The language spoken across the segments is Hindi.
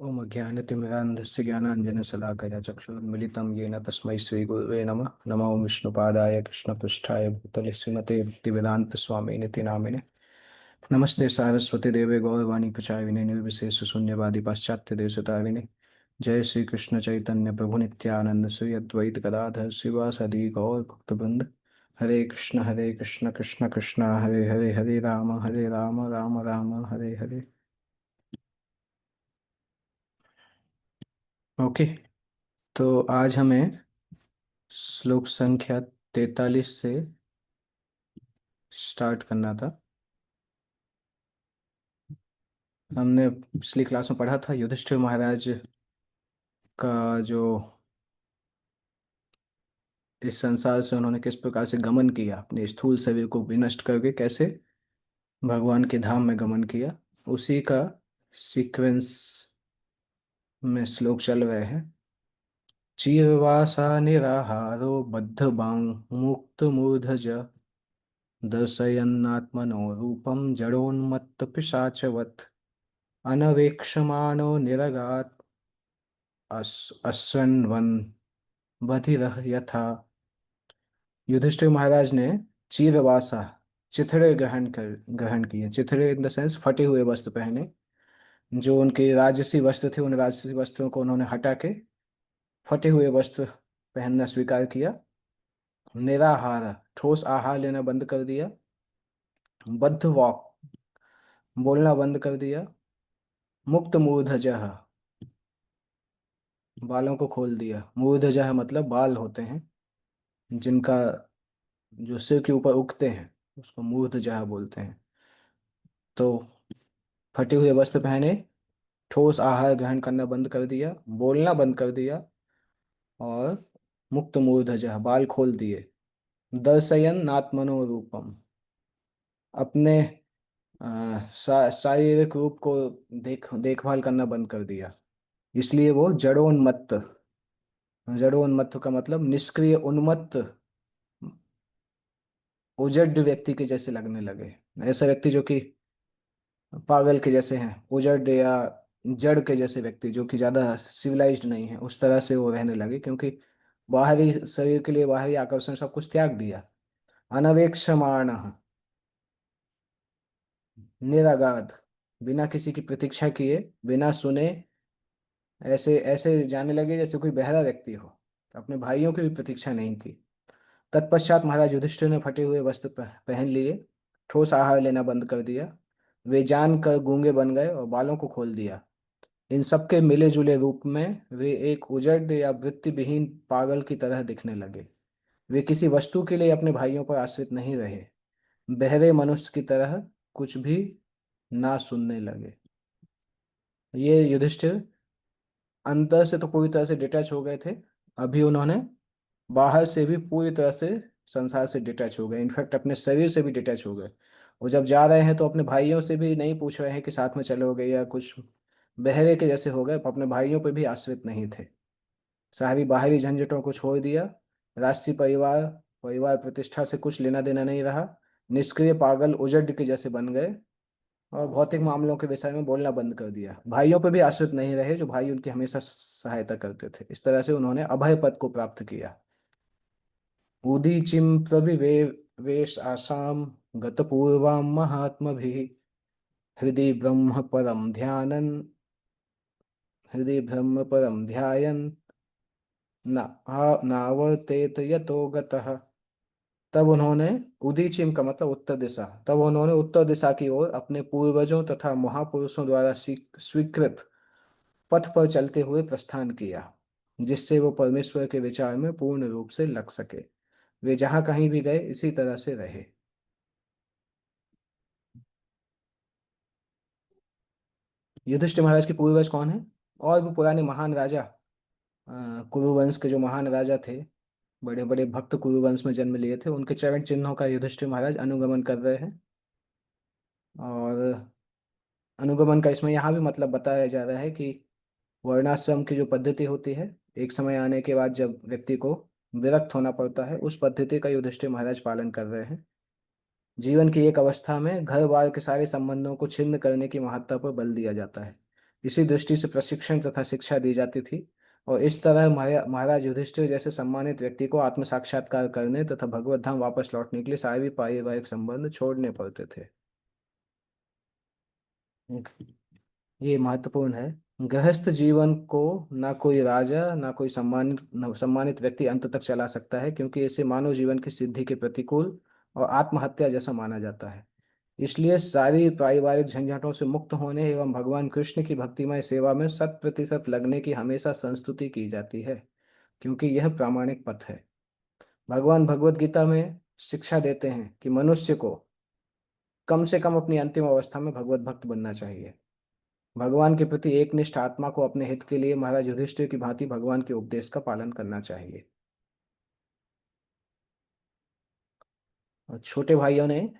ओम अज्ञानतिमिरान्धस्य ज्ञानाञ्जनशलाकया चक्षुरुन्मिलितं येन तस्मै श्रीगुरुवे नमः। नमो विष्णुपादाय कृष्णपृष्ठाय भूतले श्रीमते भक्तिवेदान्तस्वामिनिति नामिने। नमस्ते सारस्वती देवे गौरवाणी प्रचारिणे निर्विशेषशून्यवादी पाश्चात्यदेशतारिणे। जय श्री कृष्ण चैतन्य प्रभु नित्यानंद श्री अद्वैत गदाधर शिवासदि गौर भक्तवृंद। हरे कृष्ण कृष्ण कृष्ण हरे हरे, हरे राम राम राम हरे हरे। ओके, तो आज हमें श्लोक संख्या 43 से स्टार्ट करना था। हमने पिछली क्लास में पढ़ा था युधिष्ठिर महाराज का जो इस संसार से उन्होंने किस प्रकार से गमन किया, अपने स्थूल शरीर को विनष्ट करके कैसे भगवान के धाम में गमन किया, उसी का सीक्वेंस में श्लोक चल रहे हैं। चीरवासा निराहारो बद्धबांग मुक्त मूर्धज दर्शयन्नात्मनो रूपं जडोन्मत्त पिशाचवत् अनवेक्षमाणो निरगात् अस्वन्वन् बधिरः यथा। युधिष्ठिर महाराज ने चीरवासा चिथड़े ग्रहण किए। चिथड़े इन द सेंस फटे हुए वस्त्र पहने। जो उनके राजसी वस्त्र थे, उन राजसी वस्त्रों को उन्होंने हटा के फटे हुए वस्त्र पहनना स्वीकार किया। निराहार ठोस आहार लेना बंद कर दिया। बद्ध वॉक बोलना बंद कर दिया। मुक्त मूर्धजः बालों को खोल दिया। मूर्धजः मतलब बाल होते हैं जिनका जो सिर के ऊपर उगते हैं, उसको मूर्धजः बोलते हैं। तो फटे हुए वस्त्र पहने, ठोस आहार ग्रहण करना बंद कर दिया, बोलना बंद कर दिया, और मुक्त मूर्धजः बाल खोल दिए। दर्शयन नात्मनो रूपम अपने शारीरिक रूप को देखभाल करना बंद कर दिया। इसलिए वो जड़ोन्मत्त, जड़ोन्मत्त का मतलब निष्क्रिय उन्मत्त उजड व्यक्ति के जैसे लगने लगे। ऐसा व्यक्ति जो कि पागल के जैसे हैं, उजड़ या जड़ के जैसे व्यक्ति जो कि ज्यादा सिविलाइज्ड नहीं है, उस तरह से वो रहने लगे, क्योंकि बाहरी शरीर के लिए बाहरी आकर्षण सब कुछ त्याग दिया। अनवेक्षमाण निरागाध बिना किसी की प्रतीक्षा किए, बिना सुने ऐसे ऐसे जाने लगे जैसे कोई बहरा व्यक्ति हो। अपने भाइयों की भी प्रतीक्षा नहीं की। तत्पश्चात महाराज युधिष्ठिर ने फटे हुए वस्त्र पहन लिए, ठोस आहार लेना बंद कर दिया। वे जानकर गूंगे बन गए और बालों को खोल दिया। इन सबके मिले जुले रूप में वे एक उजड़ या वृत्ति विहीन पागल की तरह दिखने लगे। वे किसी वस्तु के लिए अपने भाइयों पर आश्रित नहीं रहे, बहरे मनुष्य की तरह कुछ भी ना सुनने लगे। ये युधिष्ठिर अंदर से तो पूरी तरह से डिटैच हो गए थे। अभी उन्होंने बाहर से भी पूरी तरह से संसार से डिटैच हो गए, इनफैक्ट अपने शरीर से भी डिटैच हो गए। वो जब जा रहे हैं तो अपने भाइयों से भी नहीं पूछ रहे हैं कि साथ में चलोगे या कुछ। बहरे के जैसे हो गए, अपने भाइयों पर भी आश्रित नहीं थे। सारी बाहरी झंझटों को छोड़ दिया। राष्ट्रीय परिवार परिवार प्रतिष्ठा से कुछ लेना देना नहीं रहा। निष्क्रिय पागल उजड के जैसे बन गए और भौतिक मामलों के विषय में बोलना बंद कर दिया। भाइयों पर भी आश्रित नहीं रहे, जो भाई उनकी हमेशा सहायता करते थे। इस तरह से उन्होंने अभय पद को प्राप्त किया। उदीचिं प्रविवेश आसाम गतपूर्वां महात्मभिः हृदि ब्रह्म परम ध्यानन् हृदि ब्रह्म परम ध्यायन् नावर्तेत यतो गतः। तब उन्होंने उदीचिम का मतलब उत्तर दिशा, तब उन्होंने उत्तर दिशा की ओर अपने पूर्वजों तथा महापुरुषों द्वारा स्वीकृत पथ पर चलते हुए प्रस्थान किया, जिससे वो परमेश्वर के विचार में पूर्ण रूप से लग सके। वे जहां कहीं भी गए इसी तरह से रहे। युधिष्ठिर महाराज के पूर्वज कौन है? और भी पुराने महान राजा, कुरुवंश के जो महान राजा थे, बड़े बड़े भक्त कुरुवंश में जन्म लिए थे, उनके चरण चिन्हों का युधिष्ठिर महाराज अनुगमन कर रहे हैं। और अनुगमन का इसमें यहाँ भी मतलब बताया जा रहा है कि वर्णाश्रम की जो पद्धति होती है, एक समय आने के बाद जब व्यक्ति को विरक्त होना पड़ता है, उस पद्धति का युधिष्ठिर महाराज पालन कर रहे हैं। जीवन की एक अवस्था में घर बार के सारे संबंधों को छिन्न करने की महत्ता पर बल दिया जाता है। इसी दृष्टि से प्रशिक्षण तथा शिक्षा दी जाती थी। और इस तरह महाराज युधिष्ठिर जैसे सम्मानित व्यक्ति को आत्म साक्षात्कार करने तथा भगवत धाम वापस लौटने के लिए सारे पारिवारिक संबंध छोड़ने पड़ते थे। ये महत्वपूर्ण है। गृहस्थ जीवन को ना कोई राजा ना कोई सम्मानित व्यक्ति अंत तक चला सकता है, क्योंकि इसे मानव जीवन की सिद्धि के प्रतिकूल और आत्महत्या जैसा माना जाता है। इसलिए सारी पारिवारिक झंझटों से मुक्त होने एवं भगवान कृष्ण की भक्तिमय सेवा में 100% लगने की हमेशा संस्तुति की जाती है, क्योंकि यह प्रामाणिक पथ है। भगवान भगवत गीता में शिक्षा देते हैं कि मनुष्य को कम से कम अपनी अंतिम अवस्था में भगवत भक्त बनना चाहिए। भगवान के प्रति एकनिष्ठ आत्मा को अपने हित के लिए महाराज युधिष्ठिर की भांति भगवान के उपदेश का पालन करना चाहिए। और छोटे भाइयों ने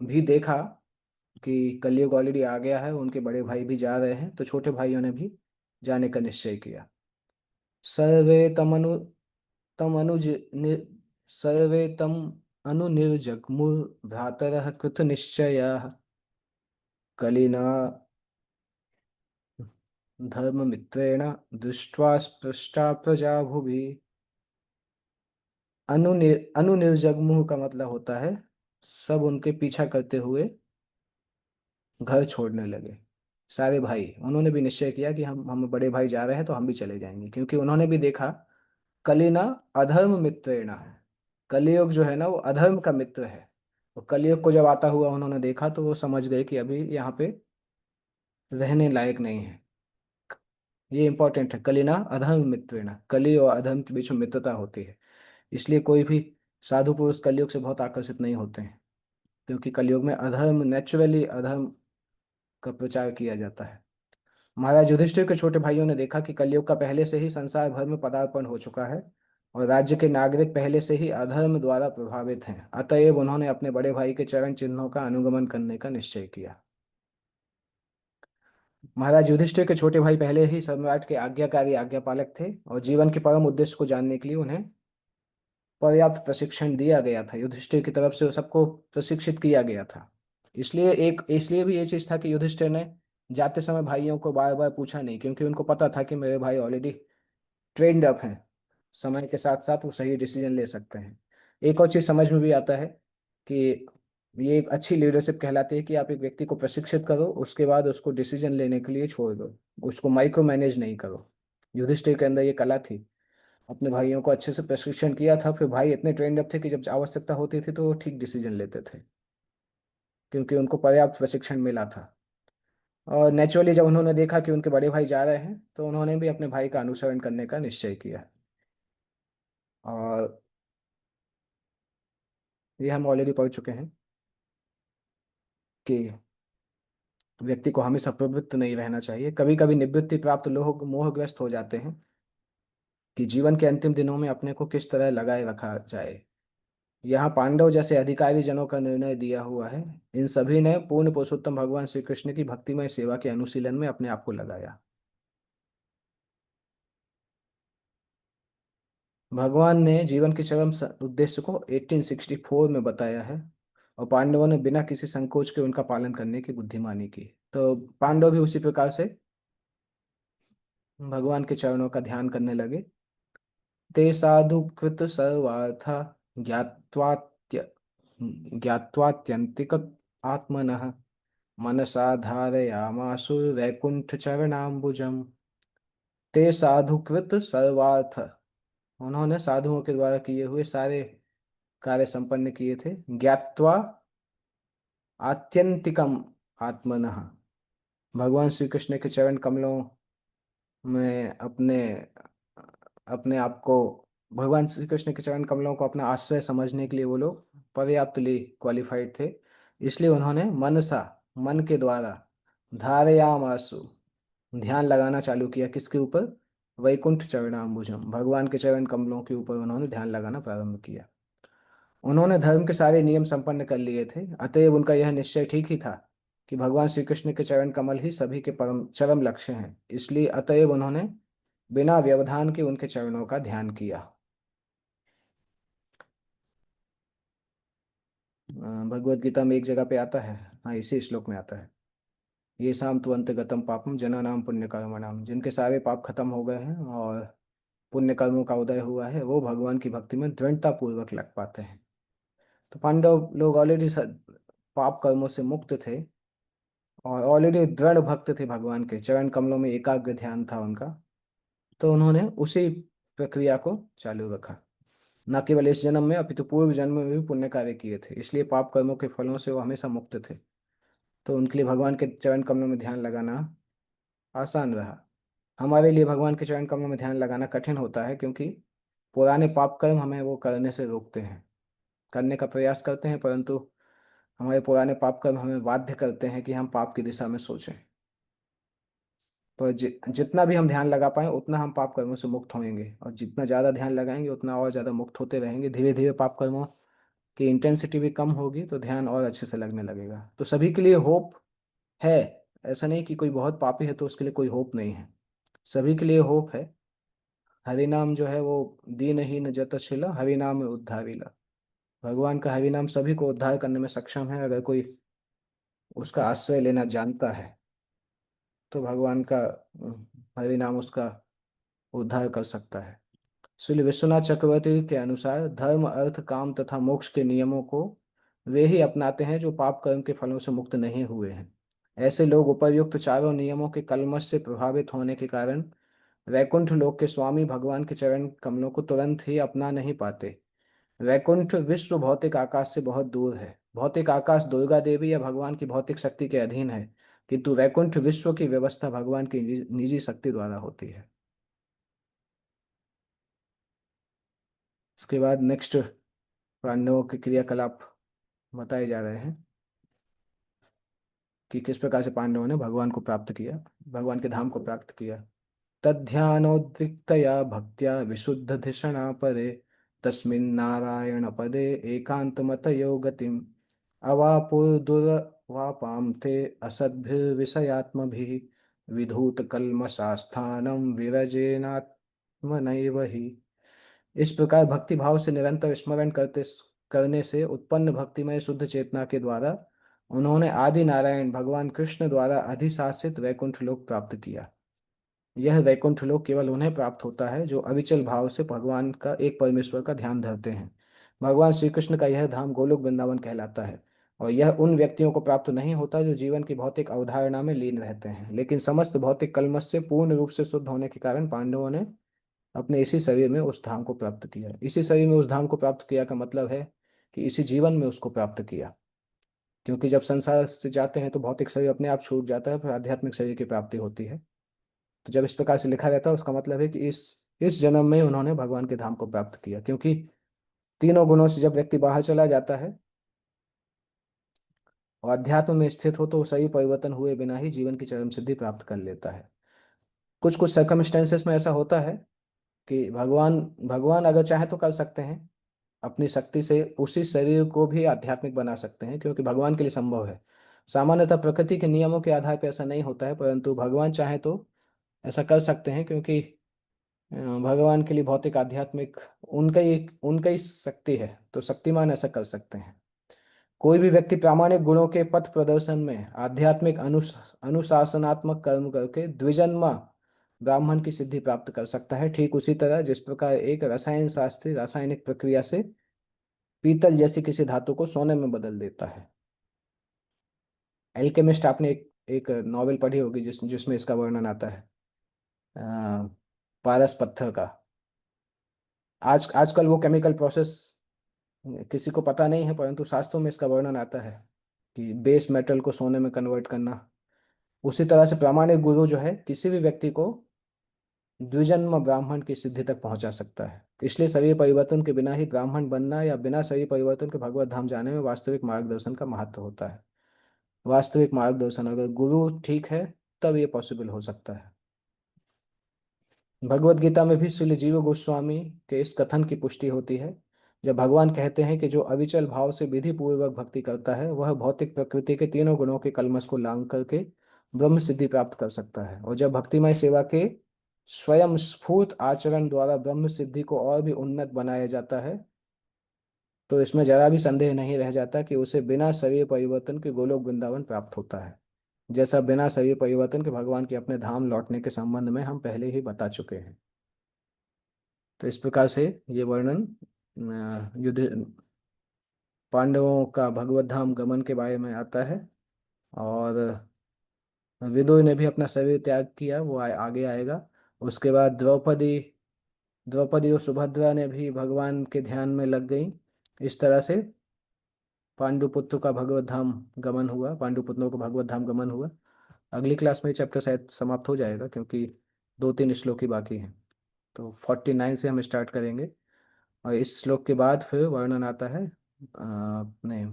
भी देखा कि कलयुग ऑलरेडी आ गया है, उनके बड़े भाई भी जा रहे हैं, तो छोटे भाइयों ने भी जाने का निश्चय किया। सर्वे तमनु तमनुज नि, सर्वे तम अनुनिर्जग्मुः भ्रातरः कृत निश्चयाः कलिना धर्ममित्रेण दृष्ट्वा स्पृष्टा प्रजा भुवि। अनुनिर्जग्मुः का मतलब होता है सब उनके पीछा करते हुए घर छोड़ने लगे। सारे भाई, उन्होंने भी निश्चय किया कि हम बड़े भाई जा रहे हैं तो हम भी चले जाएंगे, क्योंकि उन्होंने भी देखा कलिना अधर्म मित्रेण। कलियुग जो है ना वो अधर्म का मित्र है। और कलियुग को जब आता हुआ उन्होंने देखा तो वो समझ गए कि अभी यहाँ पे रहने लायक नहीं है। ये इंपॉर्टेंट है, कलिना अधर्म मित्रेण, कली और अधर्म के बीच में मित्रता होती है। इसलिए कोई भी साधु पुरुष कलयुग से बहुत आकर्षित नहीं होते हैं, क्योंकि कलयुग में अधर्म, नेचुरली अधर्म का प्रचार किया जाता है। महाराज युधिष्ठिर के छोटे भाइयों ने देखा कि कलयुग का पहले से ही संसार भर में पदार्पण हो चुका है और राज्य के नागरिक पहले से ही अधर्म द्वारा प्रभावित हैं। अतएव उन्होंने अपने बड़े भाई के चरण चिन्हों का अनुगमन करने का निश्चय किया। महाराज युधिष्ठिर के छोटे भाई पहले ही सम्राट के आज्ञाकारी आज्ञापालक थे और जीवन के परम उद्देश्य को जानने के लिए उन्हें पर्याप्त प्रशिक्षण दिया गया था। युधिष्ठिर की तरफ से सबको प्रशिक्षित किया गया था। इसलिए भी ये चीज था कि युधिष्ठिर ने जाते समय भाइयों को बार बार पूछा नहीं, क्योंकि उनको पता था कि मेरे भाई ऑलरेडी ट्रेंड अप हैं, समय के साथ साथ वो सही डिसीजन ले सकते हैं। एक और चीज समझ में भी आता है कि ये एक अच्छी लीडरशिप कहलाती है कि आप एक व्यक्ति को प्रशिक्षित करो, उसके बाद उसको डिसीजन लेने के लिए छोड़ दो, उसको माइक्रो मैनेज नहीं करो। युधिष्ठिर के अंदर ये कला थी। अपने भाइयों को अच्छे से प्रशिक्षण किया था, फिर भाई इतने ट्रेंड अप थे कि जब आवश्यकता होती थी तो वो ठीक डिसीजन लेते थे, क्योंकि उनको पर्याप्त प्रशिक्षण मिला था। और नेचुरली जब उन्होंने देखा कि उनके बड़े भाई जा रहे हैं तो उन्होंने भी अपने भाई का अनुसरण करने का निश्चय किया। और ये हम ऑलरेडी पढ़ चुके हैं कि व्यक्ति को हमेशा प्रवृत्त नहीं रहना चाहिए। कभी कभी निवृत्ति प्राप्त लोग मोहग्रस्त हो जाते हैं कि जीवन के अंतिम दिनों में अपने को किस तरह लगाए रखा जाए। यहाँ पांडव जैसे अधिकारी जनों का निर्णय दिया हुआ है। इन सभी ने पूर्ण पुरुषोत्तम भगवान श्री कृष्ण की भक्तिमय सेवा के अनुशीलन में अपने आप को लगाया। भगवान ने जीवन के चरम उद्देश्य को 1864 में बताया है और पांडवों ने बिना किसी संकोच के उनका पालन करने की बुद्धिमानी की। तो पांडव भी उसी प्रकार से भगवान के चरणों का ध्यान करने लगे। ते साधु कृत सर्वार्था ज्ञात्वात्य ज्ञात्वात्यंतिक आत्मनः मनसा धारयामासु वैकुंठ चरणाम्बुजम्। ते साधुकृत सर्वार्थ, उन्होंने साधुओं के द्वारा किए हुए सारे कार्य संपन्न किए थे। ज्ञात्वा आत्यंतिकम आत्मनः, भगवान श्री कृष्ण के चरण कमलों में अपने अपने आप को, भगवान श्री कृष्ण के चरण कमलों को अपना आश्रय समझने के लिए वो लोग पर्याप्तली क्वालिफाइड थे। इसलिए उन्होंने मनसा, मन के द्वारा, धारयाम आंसू, ध्यान लगाना चालू किया। किसके ऊपर? वैकुंठ चरणाम्बुजम, भगवान के चरण कमलों के ऊपर उन्होंने ध्यान लगाना प्रारंभ किया। उन्होंने धर्म के सारे नियम संपन्न कर लिए थे, अतएव उनका यह निश्चय ठीक ही था कि भगवान श्री कृष्ण के चरण कमल ही सभी के परम चरम लक्ष्य हैं। इसलिए अतएव उन्होंने बिना व्यवधान के उनके चरणों का ध्यान किया। भगवत गीता में एक जगह पे आता है, हाँ इसी श्लोक में आता है, ये शाम तुअंत गतम पापम जना नाम पुण्य कर्मणाम, जिनके सारे पाप खत्म हो गए हैं और पुण्य कर्मों का उदय हुआ है, वो भगवान की भक्ति में दृढ़ता पूर्वक लग पाते हैं। तो पांडव लोग ऑलरेडी पाप कर्मों से मुक्त थे और ऑलरेडी दृढ़ भक्त थे, भगवान के चरण कमलों में एकाग्र ध्यान था उनका। तो उन्होंने उसी प्रक्रिया को चालू रखा, न केवल इस जन्म में अपितु पूर्व जन्म में भी पुण्य कार्य किए थे, इसलिए पाप कर्मों के फलों से वो हमेशा मुक्त थे। तो उनके लिए भगवान के चरण कमलों में ध्यान लगाना आसान रहा। हमारे लिए भगवान के चरण कमलों में ध्यान लगाना कठिन होता है, क्योंकि पुराने पाप कर्म हमें वो करने से रोकते हैं। करने का प्रयास करते हैं, परंतु हमारे पुराने पाप कर्म हमें बाध्य करते हैं कि हम पाप की दिशा में सोचें। तो जितना भी हम ध्यान लगा पाएं उतना हम पाप कर्मों से मुक्त होंगे, और जितना ज़्यादा ध्यान लगाएंगे उतना और ज़्यादा मुक्त होते रहेंगे। धीरे धीरे पाप कर्मों की इंटेंसिटी भी कम होगी, तो ध्यान और अच्छे से लगने लगेगा। तो सभी के लिए होप है। ऐसा नहीं कि कोई बहुत पापी है तो उसके लिए कोई होप नहीं है। सभी के लिए होप है। हरि नाम जो है वो दीनहीन जतशिला हरि नाम में उद्धारिला। भगवान का हरि नाम सभी को उद्धार करने में सक्षम है, अगर कोई उसका आश्रय लेना जानता है तो भगवान का हरि नाम उसका उद्धार कर सकता है। श्री विश्वनाथ चक्रवर्ती के अनुसार धर्म अर्थ काम तथा मोक्ष के नियमों को वे ही अपनाते हैं जो पाप कर्म के फलों से मुक्त नहीं हुए हैं। ऐसे लोग उपर्युक्त चारों नियमों के कलमश से प्रभावित होने के कारण वैकुंठ लोक के स्वामी भगवान के चरण कमलों को तुरंत ही अपना नहीं पाते। वैकुंठ विश्व भौतिक आकाश से बहुत दूर है। भौतिक आकाश दुर्गा देवी या भगवान की भौतिक शक्ति के अधीन है, किंतु वैकुंठ विश्व की व्यवस्था भगवान की निजी शक्ति द्वारा होती है। उसके बाद नेक्स्ट पांडवों के क्रियाकलाप बताए जा रहे हैं कि किस प्रकार से पांडवों ने भगवान को प्राप्त किया, भगवान के धाम को प्राप्त किया। तद्ध्यानोद्विक्तया भक्त्या विशुद्ध धिषणा परे तस्मिन् नारायण पदे एकांतमतयो गतिम् अवापुर्दुर्वापां ते असद्भिर्विषयात्मभिः विधूत कल्मषास्थानं विरजेनात्मनैव हि। इस प्रकार भक्ति भाव से निरंतर स्मरण करने से उत्पन्न भक्तिमय शुद्ध चेतना के द्वारा उन्होंने आदि नारायण भगवान कृष्ण द्वारा अधिशासित वैकुंठ लोक प्राप्त किया। यह वैकुंठ लोक केवल उन्हें प्राप्त होता है जो अविचल भाव से भगवान का एक परमेश्वर का ध्यान धरते हैं। भगवान श्री कृष्ण का यह धाम गोलोक वृंदावन कहलाता है, और यह उन व्यक्तियों को प्राप्त नहीं होता जो जीवन की भौतिक अवधारणा में लीन रहते हैं। लेकिन समस्त भौतिक कलमश से पूर्ण रूप से शुद्ध होने के कारण पांडवों ने अपने इसी शरीर में उस धाम को प्राप्त किया। इसी शरीर में उस धाम को प्राप्त किया का मतलब है कि इसी जीवन में उसको प्राप्त किया। क्योंकि जब संसार से जाते हैं तो भौतिक शरीर अपने आप छूट जाता है, फिर आध्यात्मिक शरीर की प्राप्ति होती है। तो जब इस प्रकार से लिखा रहता है उसका मतलब है कि इस जन्म में उन्होंने भगवान के धाम को प्राप्त किया। क्योंकि तीनों गुणों से जब व्यक्ति बाहर चला जाता है और अध्यात्म में स्थित हो, तो सही परिवर्तन हुए बिना ही जीवन की चरम सिद्धि प्राप्त कर लेता है। कुछ कुछ सर्कमस्टेंसेस में ऐसा होता है कि भगवान भगवान अगर चाहे तो कर सकते हैं, अपनी शक्ति से उसी शरीर को भी आध्यात्मिक बना सकते हैं, क्योंकि भगवान के लिए संभव है। सामान्यतः प्रकृति के नियमों के आधार पर ऐसा नहीं होता है, परंतु भगवान चाहे तो ऐसा कर सकते हैं, क्योंकि भगवान के लिए भौतिक आध्यात्मिक उनका ही शक्ति है, तो शक्तिमान ऐसा कर सकते हैं। कोई भी व्यक्ति प्रामाणिक गुणों के पथ प्रदर्शन में आध्यात्मिक अनुशासनात्मक कर्म करके द्विजन्मा ब्राह्मण की सिद्धि प्राप्त कर सकता है, ठीक उसी तरह जिस प्रकार एक रसायन शास्त्री रासायनिक प्रक्रिया से पीतल जैसी किसी धातु को सोने में बदल देता है। एल्केमिस्ट, आपने एक नॉवेल पढ़ी होगी जिसमें इसका वर्णन आता है, अ, पारस पत्थर का। आजकल वो केमिकल प्रोसेस किसी को पता नहीं है, परंतु शास्त्रों में इसका वर्णन आता है कि बेस मेटल को सोने में कन्वर्ट करना। उसी तरह से प्रामाणिक गुरु जो है किसी भी व्यक्ति को द्विजन्म ब्राह्मण की सिद्धि तक पहुंचा सकता है। इसलिए शरीर परिवर्तन के बिना ही ब्राह्मण बनना या बिना शरीर परिवर्तन के भगवत धाम जाने में वास्तविक मार्गदर्शन का महत्व होता है। वास्तविक मार्गदर्शन अगर गुरु ठीक है तब ये पॉसिबल हो सकता है। भगवत गीता में भी श्री जीव गोस्वामी के इस कथन की पुष्टि होती है, जब भगवान कहते हैं कि जो अविचल भाव से विधि पूर्वक भक्ति करता है वह भौतिक प्रकृति के तीनों गुणों के कलमश को लांघ करके ब्रह्म सिद्धि प्राप्त कर सकता है। और जब भक्तिमय सेवा के स्वयं स्फूर्त आचरण द्वारा ब्रह्म सिद्धि को और भी उन्नत बनाया जाता है, तो इसमें जरा भी संदेह नहीं रह जाता कि उसे बिना शरीर परिवर्तन के गोलोक वृंदावन प्राप्त होता है। जैसा बिना शरीर परिवर्तन के भगवान के अपने धाम लौटने के संबंध में हम पहले ही बता चुके हैं। तो इस प्रकार से ये वर्णन युद्ध पांडवों का भगवत धाम गमन के बारे में आता है। और विदुर ने भी अपना शरीर त्याग किया, वो आगे आएगा। उसके बाद द्रौपदी और सुभद्रा ने भी भगवान के ध्यान में लग गई। इस तरह से पांडुपुत्र का भगवत धाम गमन हुआ, पांडुपुत्रों का भगवत धाम गमन हुआ। अगली क्लास में चैप्टर शायद समाप्त हो जाएगा, क्योंकि 2-3 श्लोक ही बाकी हैं। तो 49 से हम स्टार्ट करेंगे। और इस श्लोक के बाद फिर वर्णन आता है अपने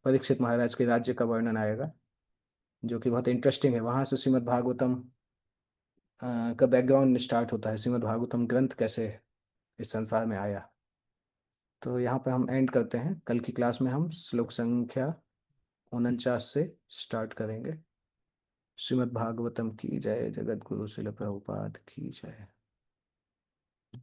परीक्षित महाराज के राज्य का वर्णन आएगा, जो कि बहुत इंटरेस्टिंग है। वहाँ से श्रीमद् भागवतम का बैकग्राउंड स्टार्ट होता है, श्रीमद् भागवतम ग्रंथ कैसे इस संसार में आया। तो यहाँ पे हम एंड करते हैं। कल की क्लास में हम श्लोक संख्या 49 से स्टार्ट करेंगे। श्रीमद् भागवतम की जय, जगत गुरु शिल प्रभुपाद की जय।